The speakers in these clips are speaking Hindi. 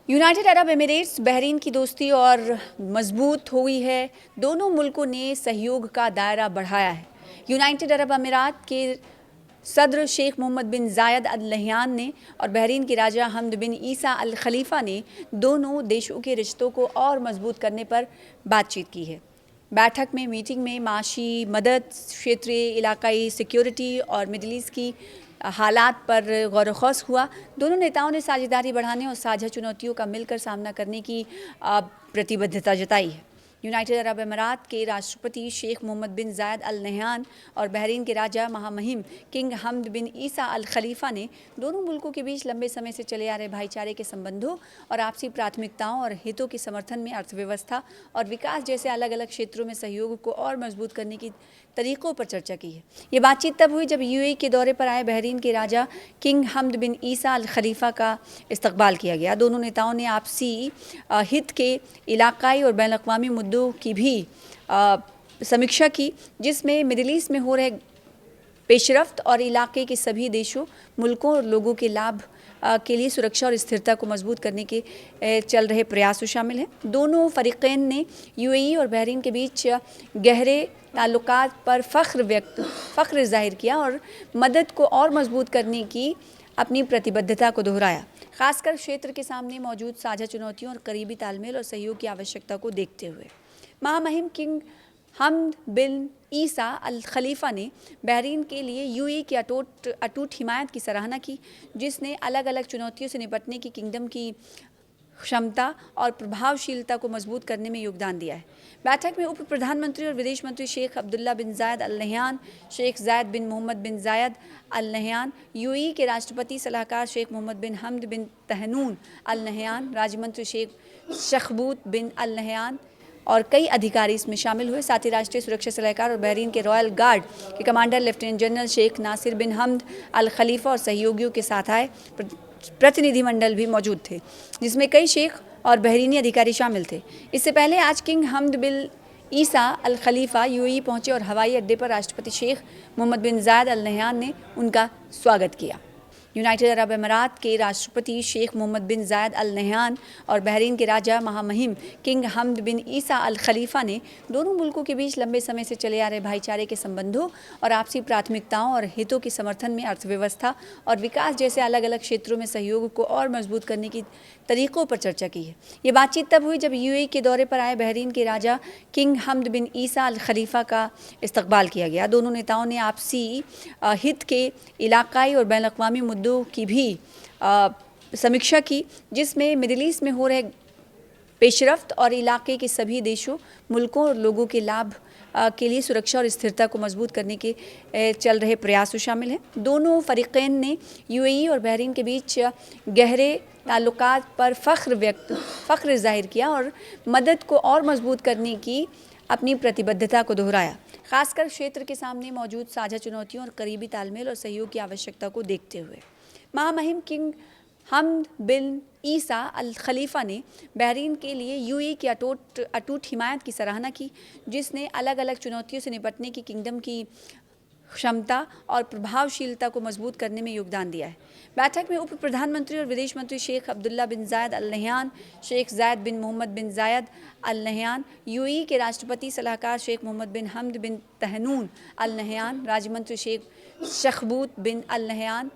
यूनाइटेड अरब एमिरेट्स बहरीन की दोस्ती और मजबूत हुई है। दोनों मुल्कों ने सहयोग का दायरा बढ़ाया है। यूनाइटेड अरब अमीरात के सदर शेख मोहम्मद बिन जायद अल नहयान ने और बहरीन के राजा हमद बिन ईसा अल खलीफा ने दोनों देशों के रिश्तों को और मजबूत करने पर बातचीत की है। बैठक में मीटिंग में माशी मदद, क्षेत्रीय इलाकाई सिक्योरिटी और मिडल ईस्ट की हालात पर गौर व खौस हुआ। दोनों नेताओं ने साझेदारी बढ़ाने और साझा चुनौतियों का मिलकर सामना करने की प्रतिबद्धता जताई है। यूनाइटेड अरब अमीरात के राष्ट्रपति शेख मोहम्मद बिन जायद अल नहयान और बहरीन के राजा महामहिम किंग हमद बिन ईसा अल खलीफा ने दोनों मुल्कों के बीच लंबे समय से चले आ रहे भाईचारे के संबंधों और आपसी प्राथमिकताओं और हितों के समर्थन में अर्थव्यवस्था और विकास जैसे अलग अलग क्षेत्रों में सहयोग को और मजबूत करने की तरीकों पर चर्चा की है। ये बातचीत तब हुई जब यूएई के दौरे पर आए बहरीन के राजा किंग हमद बिन ईसा अल खलीफा का इस्तकबाल किया गया। दोनों नेताओं ने आपसी हित के इलाकाई और बैन अवी मुद्दों की भी समीक्षा की, जिसमें मिडिल ईस्ट में हो रहे पेशरफ्त और इलाके के सभी देशों, मुल्कों और लोगों के लाभ के लिए सुरक्षा और स्थिरता को मजबूत करने के चल रहे प्रयासों शामिल हैं। दोनों फरीकैन ने यूएई और बहरीन के बीच गहरे ताल्लुकात पर फ़ख्र ज़ाहिर किया और मदद को और मजबूत करने की अपनी प्रतिबद्धता को दोहराया, खासकर क्षेत्र के सामने मौजूद साझा चुनौतियों और करीबी तालमेल और सहयोग की आवश्यकता को देखते हुए। महामहिम किंग हमद बिन ईसा अल खलीफा ने बहरीन के लिए यूएई की अटूट हिमायत की सराहना की, जिसने अलग अलग चुनौतियों से निपटने की किंगडम की क्षमता और प्रभावशीलता को मजबूत करने में योगदान दिया है। बैठक में उप प्रधानमंत्री और विदेश मंत्री शेख अब्दुल्ला बिन जायद अल नहयान, शेख जायद बिन मोहम्मद बिन जायद अल नहयान, यूएई के राष्ट्रपति सलाहकार शेख मोहम्मद बिन हमद बिन तहनून अल नहयान, राज्य मंत्री शेख शखबूत बिन अल नहयान और कई अधिकारी इसमें शामिल हुए। साथ ही राष्ट्रीय सुरक्षा सलाहकार और बहरीन के रॉयल गार्ड के commander lieutenant general Sheikh Nasser bin Hamad Al Khalifa और सहयोगियों के साथ आए प्रतिनिधिमंडल भी मौजूद थे, जिसमें कई शेख और बहरीनी अधिकारी शामिल थे। इससे पहले आज किंग हमद बिन ईसा अल खलीफा यूएई पहुंचे और हवाई अड्डे पर राष्ट्रपति शेख मोहम्मद बिन जायद अल नहयान ने उनका स्वागत किया। यूनाइटेड अरब अमीरात के राष्ट्रपति शेख मोहम्मद बिन जायद अल नहयान और बहरीन के राजा महामहिम किंग हमद बिन ईसा अल खलीफा ने दोनों मुल्कों के बीच लंबे समय से चले आ रहे भाईचारे के संबंधों और आपसी प्राथमिकताओं और हितों के समर्थन में अर्थव्यवस्था और विकास जैसे अलग अलग क्षेत्रों में सहयोग को और मजबूत करने की तरीकों पर चर्चा की है। ये बातचीत तब हुई जब यूएई के दौरे पर आए बहरीन के राजा किंग हमद बिन ईसा अल खलीफा का इस्तकबाल किया गया। दोनों नेताओं ने आपसी हित के इलाकाई और बैन अवी मुद्दों की भी समीक्षा की, जिसमें मिडिल ईस्ट में हो रहे पेशरफ्त और इलाके के सभी देशों, मुल्कों और लोगों के लाभ के लिए सुरक्षा और स्थिरता को मजबूत करने के चल रहे प्रयासों शामिल हैं। दोनों फरीकैन ने यूएई और बहरीन के बीच गहरे ताल्लुकात पर फ़ख्र ज़ाहिर किया और मदद को और मजबूत करने की अपनी प्रतिबद्धता को दोहराया, खासकर क्षेत्र के सामने मौजूद साझा चुनौतियों और करीबी तालमेल और सहयोग की आवश्यकता को देखते हुए। महामहिम किंग हमद बिन ईसा अल खलीफा ने बहरीन के लिए यूएई की अटूट हिमायत की सराहना की, जिसने अलग अलग चुनौतियों से निपटने की किंगडम की क्षमता और प्रभावशीलता को मजबूत करने में योगदान दिया है। बैठक में उप प्रधानमंत्री और विदेश मंत्री शेख अब्दुल्ला बिन जायद अल नहयान, शेख जायद बिन मोहम्मद बिन जायद अल नहयान, यूएई के राष्ट्रपति सलाहकार शेख मोहम्मद बिन हमद बिन तहनून अल नहयान, राज्य मंत्री शेख शखबूत बिन अल नहयान।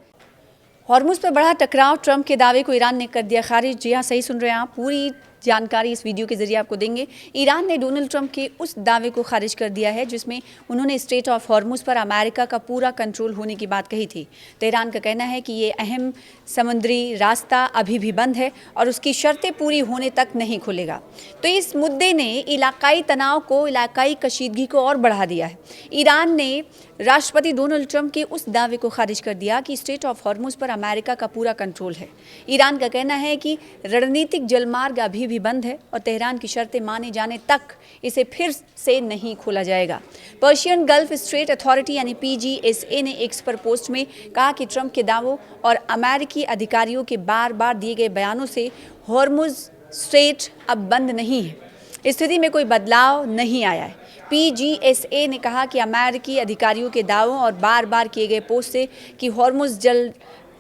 हॉर्मुज़ पर बढ़ा टकराव, ट्रंप के दावे को ईरान ने कर दिया खारिज। जी हाँ, सही सुन रहे हैं आप, पूरी जानकारी इस वीडियो के जरिए आपको देंगे। ईरान ने डोनाल्ड ट्रंप के उस दावे को खारिज कर दिया है जिसमें उन्होंने स्ट्रेट ऑफ हॉर्मुज़ पर अमेरिका का पूरा कंट्रोल होने की बात कही थी। तेहरान का कहना है कि ये अहम समुद्री रास्ता अभी भी बंद है और उसकी शर्तें पूरी होने तक नहीं खुलेगा। तो इस मुद्दे ने इलाकाई तनाव को, इलाकाई कशीदगी को और बढ़ा दिया है। ईरान ने राष्ट्रपति डोनाल्ड ट्रंप के उस दावे को खारिज कर दिया कि स्ट्रेट ऑफ हॉर्मुज़ पर अमेरिका का पूरा कंट्रोल है। ईरान का कहना है कि रणनीतिक जलमार्ग अभी भी बंद है और तेहरान की शर्तें माने जाने तक इसे फिर से नहीं खोला जाएगा। पर्शियन गल्फ स्ट्रेट अथॉरिटी यानी पीजीएसए ने एक्स पर पोस्ट में कहा कि ट्रंप के दावों और अमेरिकी अधिकारियों के बार बार दिए गए बयानों से हॉर्मुज़ स्ट्रेट अब बंद नहीं है। स्थिति में कोई बदलाव नहीं आया है। पीजीएसए ने कहा कि अमेरिकी अधिकारियों के दावों और बार बार किए गए पोस्ट से कि हॉर्मुज़ जल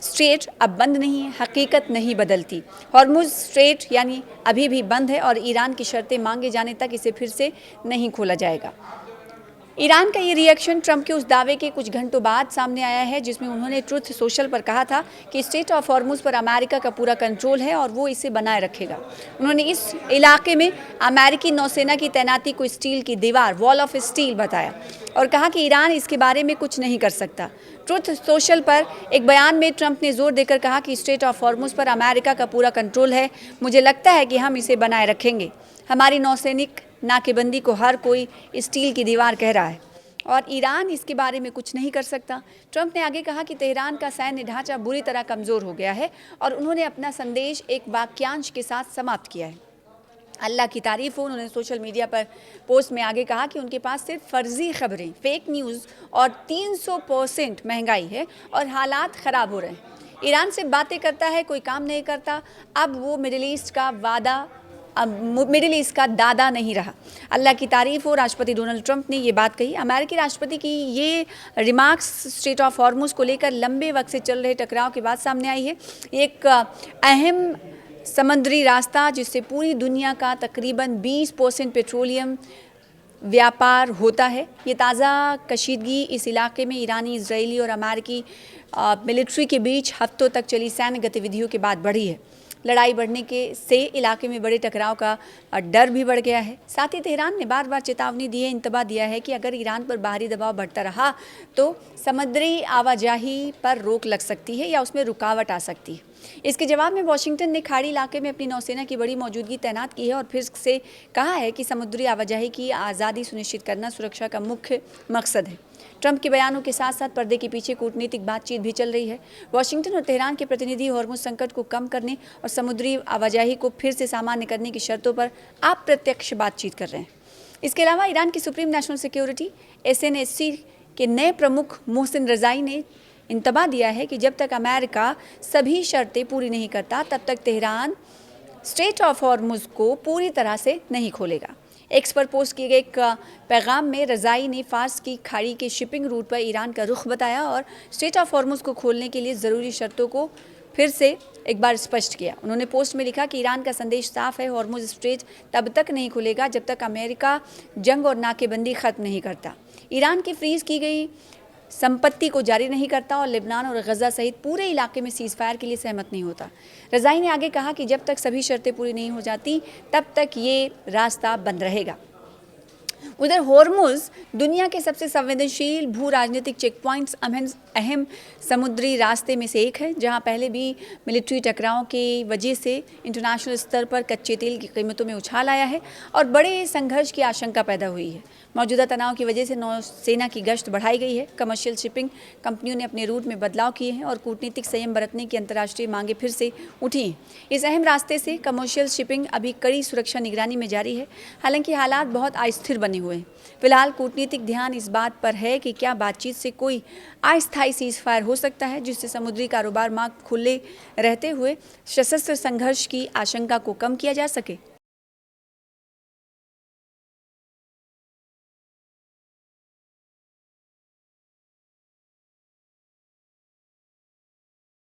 स्ट्रेट अब बंद नहीं है, हकीकत नहीं बदलती। हॉर्मुज़ स्ट्रेट यानी अभी भी बंद है और ईरान की शर्तें मांगे जाने तक इसे फिर से नहीं खोला जाएगा। ईरान का ये रिएक्शन ट्रंप के उस दावे के कुछ घंटों बाद सामने आया है जिसमें उन्होंने ट्रुथ सोशल पर कहा था कि स्ट्रेट ऑफ हॉर्मुज़ पर अमेरिका का पूरा कंट्रोल है और वो इसे बनाए रखेगा। उन्होंने इस इलाके में अमेरिकी नौसेना की तैनाती को स्टील की दीवार, वॉल ऑफ स्टील बताया और कहा कि ईरान इसके बारे में कुछ नहीं कर सकता। ट्रुथ सोशल पर एक बयान में ट्रंप ने जोर देकर कहा कि स्ट्रेट ऑफ हॉर्मुज़ पर अमेरिका का पूरा कंट्रोल है, मुझे लगता है कि हम इसे बनाए रखेंगे। हमारी नौसैनिक नाकेबंदी को हर कोई स्टील की दीवार कह रहा है और ईरान इसके बारे में कुछ नहीं कर सकता। ट्रंप ने आगे कहा कि तेहरान का सैन्य ढांचा बुरी तरह कमज़ोर हो गया है और उन्होंने अपना संदेश एक वाक्यांश के साथ समाप्त किया है। अल्लाह की तारीफ़ हो, उन्होंने सोशल मीडिया पर पोस्ट में आगे कहा कि उनके पास सिर्फ फर्जी खबरें, फेक न्यूज़ और 300% महंगाई है और हालात ख़राब हो रहे हैं। ईरान से बातें करता है, कोई काम नहीं करता। अब वो मिडिल ईस्ट का दादा नहीं रहा। अल्लाह की तारीफ़ हो, राष्ट्रपति डोनाल्ड ट्रंप ने ये बात कही। अमेरिकी राष्ट्रपति की ये रिमार्क्स स्ट्रेट ऑफ हॉर्मुज़ को लेकर लंबे वक्त से चल रहे टकराव के बाद सामने आई है। एक अहम समुद्री रास्ता जिससे पूरी दुनिया का तकरीबन 20% पेट्रोलियम व्यापार होता है। ये ताज़ा कशीदगी इस इलाके में ईरानी, इजरायली और अमेरिकी मिलिट्री के बीच हफ्तों तक चली सैन्य गतिविधियों के बाद बढ़ी है। लड़ाई बढ़ने से इलाके में बड़े टकराव का डर भी बढ़ गया है। साथ ही तेहरान ने बार बार चेतावनी दी है, इंतबाह दिया है कि अगर ईरान पर बाहरी दबाव बढ़ता रहा तो समुद्री आवाजाही पर रोक लग सकती है या उसमें रुकावट आ सकती है। इसके जवाब में वाशिंगटन ने खाड़ी इलाके में अपनी नौसेना की बड़ी मौजूदगी तैनात की है और फिर से कहा है कि समुद्री आवाजाही की आज़ादी सुनिश्चित करना सुरक्षा का मुख्य मकसद है। ट्रंप के बयानों के साथ साथ पर्दे के पीछे कूटनीतिक बातचीत भी चल रही है। वाशिंगटन और तेहरान के प्रतिनिधि हॉर्मुज़ संकट को कम करने और समुद्री आवाजाही को फिर से सामान्य करने की शर्तों पर अप्रत्यक्ष बातचीत कर रहे हैं। इसके अलावा ईरान की सुप्रीम नेशनल सिक्योरिटी SNSC के नए प्रमुख मोहसिन रज़ाई ने इंतबाह दिया है कि जब तक अमेरिका सभी शर्तें पूरी नहीं करता तब तक तेहरान स्ट्रेट ऑफ हॉर्मुज़ को पूरी तरह से नहीं खोलेगा। एक्स पर पोस्ट किए गए एक पैगाम में रज़ाई ने फार्स की खाड़ी के शिपिंग रूट पर ईरान का रुख बताया और स्ट्रेट ऑफ हॉर्मुज़ को खोलने के लिए ज़रूरी शर्तों को फिर से एक बार स्पष्ट किया। उन्होंने पोस्ट में लिखा कि ईरान का संदेश साफ है, हॉर्मुज़ स्ट्रेट तब तक नहीं खुलेगा जब तक अमेरिका जंग और नाकेबंदी ख़त्म नहीं करता, ईरान की फ्रीज़ की गई संपत्ति को जारी नहीं करता और लेबनान और गज़ा सहित पूरे इलाके में सीज़ फायर के लिए सहमत नहीं होता। रज़ाई ने आगे कहा कि जब तक सभी शर्तें पूरी नहीं हो जाती तब तक ये रास्ता बंद रहेगा। उधर हॉर्मुज़ दुनिया के सबसे संवेदनशील भू राजनीतिक चेक पॉइंट्स, अहम समुद्री रास्ते में से एक है, जहां पहले भी मिलिट्री टकराव की वजह से इंटरनेशनल स्तर पर कच्चे तेल की कीमतों में उछाल आया है और बड़े संघर्ष की आशंका पैदा हुई है। मौजूदा तनाव की वजह से नौसेना की गश्त बढ़ाई गई है, कमर्शियल शिपिंग कंपनियों ने अपने रूट में बदलाव किए हैं और कूटनीतिक संयम बरतने की अंतर्राष्ट्रीय मांगें फिर से उठी हैं। इस अहम रास्ते से कमर्शियल शिपिंग अभी कड़ी सुरक्षा निगरानी में जारी है, हालांकि हालात बहुत अस्थिर बने हुए हैं। फिलहाल कूटनीतिक ध्यान इस बात पर है कि क्या बातचीत से कोई अस्थायी सीज़ फायर हो सकता है जिससे समुद्री कारोबार मार्ग खुले रहते हुए सशस्त्र संघर्ष की आशंका को कम किया जा सके।